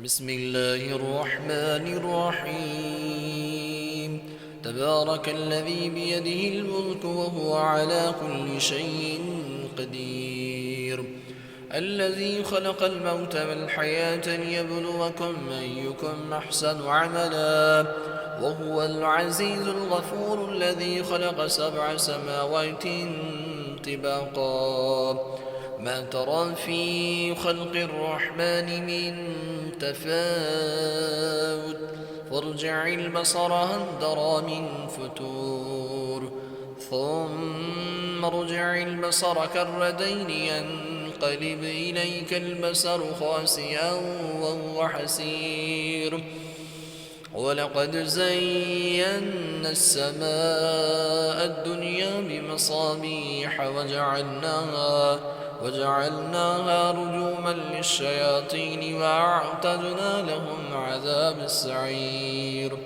بسم الله الرحمن الرحيم تبارك الذي بيده الملك وهو على كل شيء قدير الذي خلق الموت والحياة ليبلوكم أيكم أحسن عملا وهو العزيز الغفور الذي خلق 7 سماوات طباقا ما ترى في خلق الرحمن من تفاوت فارجع البصر هل ترى من فتور ثم ارجع البصر كرتين ينقلب إليك البصر خاسئا وهو حسير ولقد زينا السماء الدنيا بمصابيح وجعلناها رجوما للشياطين وأعتدنا لهم عذاب السعير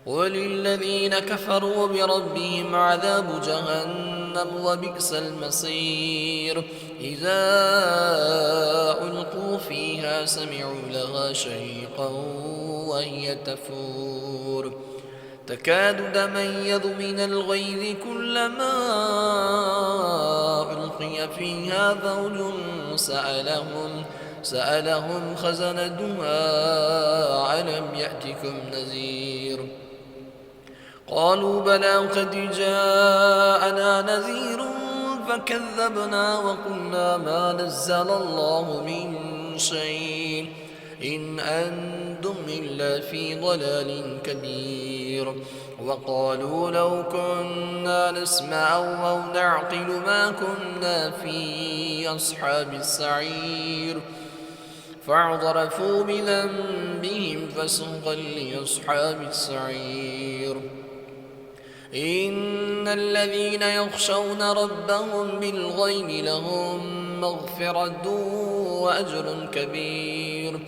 وللذين كفروا بربهم عذاب جهنم وبئس المصير إذا ألقوا فيها سمعوا لها شهيقا وهي تفور تكاد تميز من الغيظ كلما ألقي فيها فوج سألهم خزنتها ألم يأتكم نذير قالوا بلى قد جاءنا نذير فكذبنا وقلنا ما نزل الله من شيء إن أنتم إلا في ضلال كبير وقالوا لو كنا نسمع أو نعقل ما كنا في أصحاب السعير فاعترفوا بذنبهم فسحقا لأصحاب السعير إن الذين يخشون ربهم بالغيب لهم مغفرة وأجر كبير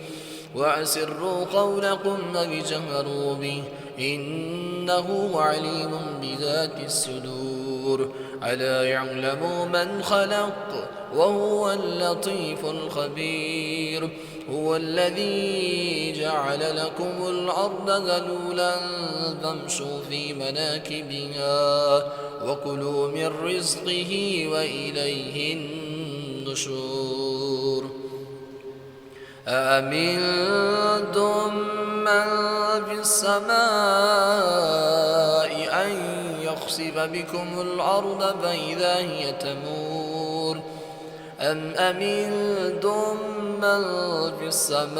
وأسروا قولكم وجهروا به إنه عليم بذات الصدور ألا يعلم من خلق وهو اللطيف الخبير هو الذي جعل لكم الأرض ذلولا فامشوا في مناكبها وكلوا من رزقه وإليه النشور أأمنتم من في السماء أن يخسف بكم الأرض فإذا هي تمور أم أمنتم من في السماء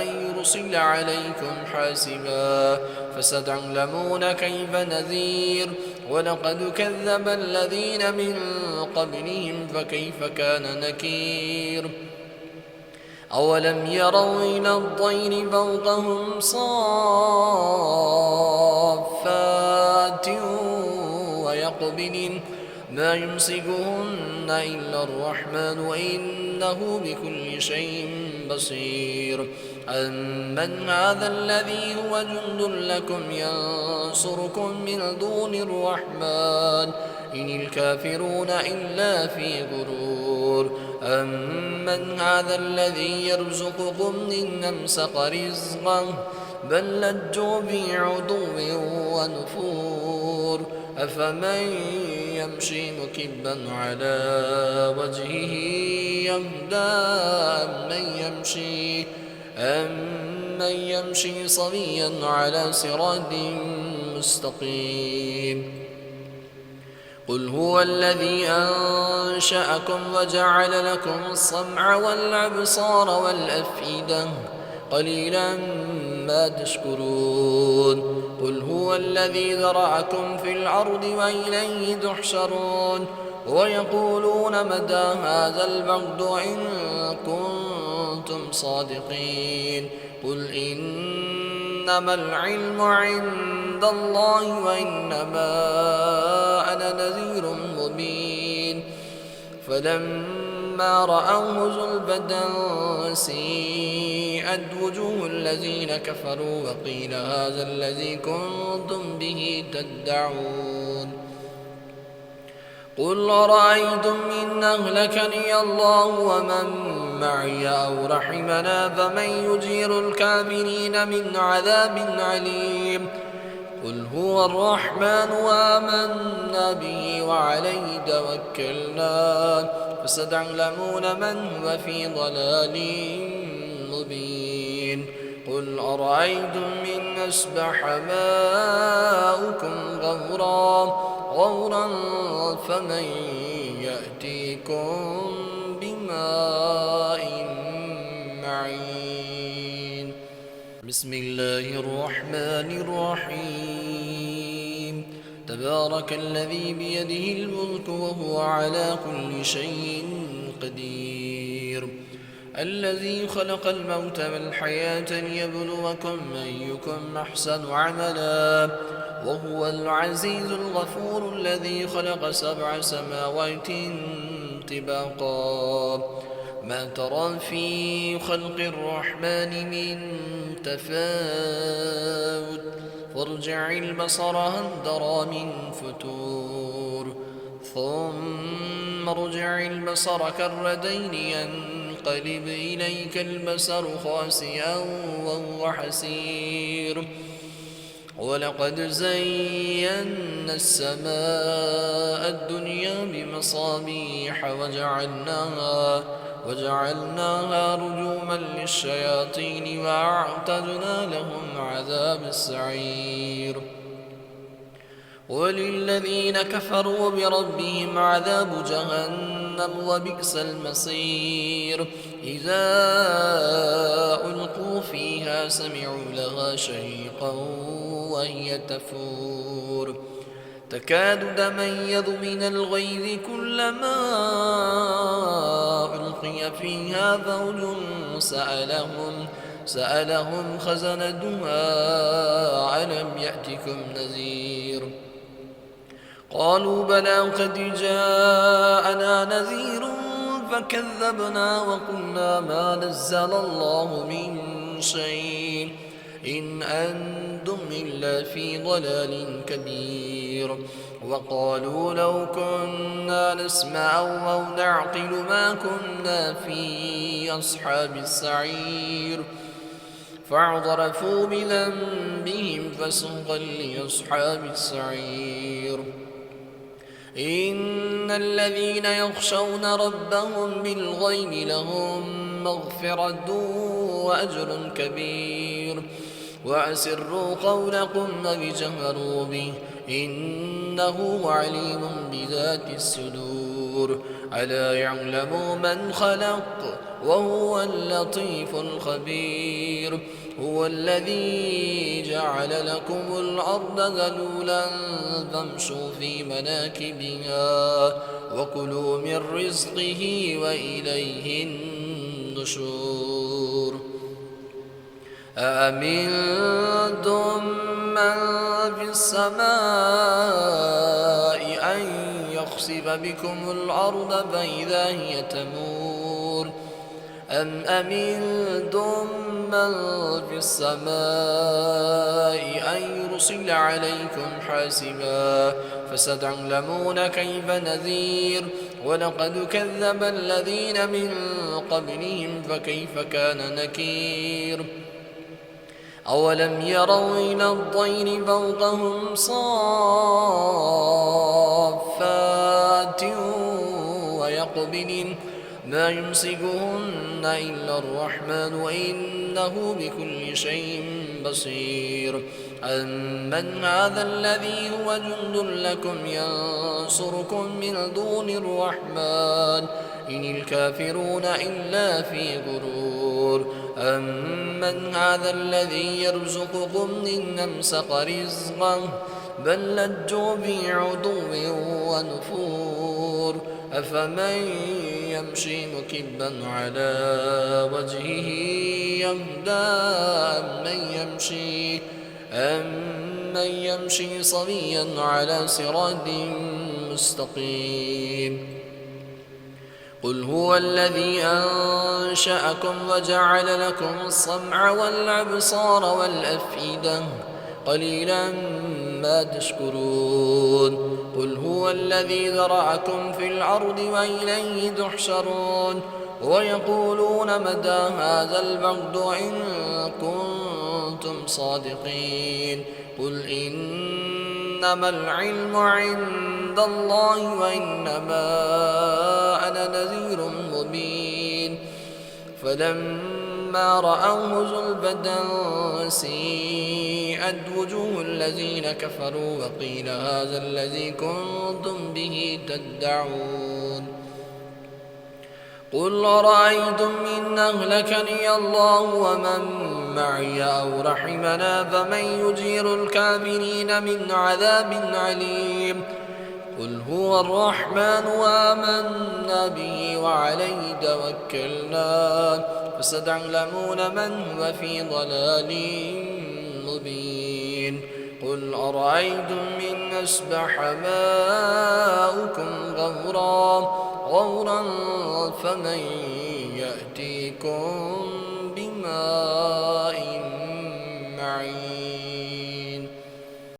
أن يرسل عليكم حاسبا فستعلمون كيف نذير ولقد كذب الذين من قبلهم فكيف كان نكير أولم يروا إلى الطير فوقهم صافات ويقبلن ما يمسكهن إلا الرحمن وإنه بكل شيء بصير أمن هذا الذي هو جند لكم ينصركم من دون الرحمن إن الكافرون إلا في غرور أمن هذا الذي يرزقكم إن أمسك رزقه بل لجوا في عتو ونفور أفمن يمشي مكبا على وجهه يهدى أمن يمشي صبيا على صراط مستقيم قل هو الذي أنشأكم وجعل لكم السمع والأبصار والأفئدة قليلا ما تشكرون قل هو الذي ذرأكم في الأرض وإليه تحشرون ويقولون متى هذا الوعد إن كنتم صادقين قل إنما العلم عند الله وإنما أنا نذير مبين فلما رأوه زلفة سيئت وجوه الذين كفروا وقيل هذا الذي كنتم به تدعون قل أرأيتم إن أهلكني الله ومن معي أو رحمنا فمن يجير الكافرين من عذاب عليم قل هو الرحمن وآمنا به وعليه توكلنا فستعلمون من هو في ضلال مبين قل أرأيتم إن أصبح ماؤكم غورا فمن يأتيكم بماء معين بسم الله الرحمن الرحيم تبارك الذي بيده الملك وهو على كل شيء قدير الذي خلق الموت والحياة ليبلوكم أيكم أحسن عملا وهو العزيز الغفور الذي خلق 7 سماوات طباقا ما ترى في خلق الرحمن من تفاوت فارجع البصر هل ترى من فتور ثم ارجع البصر كرتين ينقلب إليك البصر خاسئا وهو حسير ولقد زينا السماء الدنيا بمصابيح وجعلناها رجوما للشياطين وأعتدنا لهم عذاب السعير وللذين كفروا بربهم عذاب جهنم وبئس المصير إذا ألقوا فيها سمعوا لها شهيقا وهي تفور تكاد تميز من الغيظ كلما ألقي فيها فوج سألهم خزنتها ألم يأتكم نذير قالوا بلى قد جاءنا نذير فكذبنا وقلنا ما نزل الله من شيء إن أنتم إلا في ضلال كبير وقالوا لو كنا نسمع أو نعقل ما كنا في أصحاب السعير فاعترفوا بذنبهم فسحقا لأصحاب السعير إن الذين يخشون ربهم بالغيب لهم مغفرة وأجر كبير وأسروا قولكم وجهروا به إنه عليم بذات الصدور ألا يعلم من خلق وهو اللطيف الخبير هو الذي جعل لكم الأرض ذلولا فامشوا في مناكبها وكلوا من رزقه وإليه النشور أأمنتم من في السماء أن يخسف بكم الأرض فإذا هي تمور أم أمنتم من في السماء أن يرسل عليكم حاسبا فستعلمون كيف نذير ولقد كذب الذين من قبلهم فكيف كان نكير أولم يروا إلى الطير فوقهم صافات ويقبلن ما يمسكهن إلا الرحمن وإنه بكل شيء بصير أمن هذا الذي هو جند لكم ينصركم من دون الرحمن إن الكافرون إلا في غرور أمن هذا الذي يرزقكم إن أمسك رزقه بل لجوا في عتو ونفور أفمن يمشي مكبا على وجهه يهدى أمن يمشي صبيا على صراط مستقيم قل هو الذي أنشأكم وجعل لكم السمع والأبصار والأفئدة قليلا ما تشكرون قل هو الذي ذرأكم في الأرض وإليه تحشرون ويقولون متى هذا الوعد إن كنتم صادقين قل إنما العلم عند الله وإنما أنا نذير مبين فلما رأوه زلفة سيئت وجوه الذين كفروا وقيل هذا الذي كنتم به تدعون قل أرأيتم إن أهلكني الله ومن معي أو رحمنا فمن يجير الكافرين من عذاب عليم قل هو الرحمن وآمنا به وعليه توكلنا فستعلمون من هو في ضلال مبين قل أرأيتم إن أصبح ماؤكم غورا فمن يأتيكم بماء معين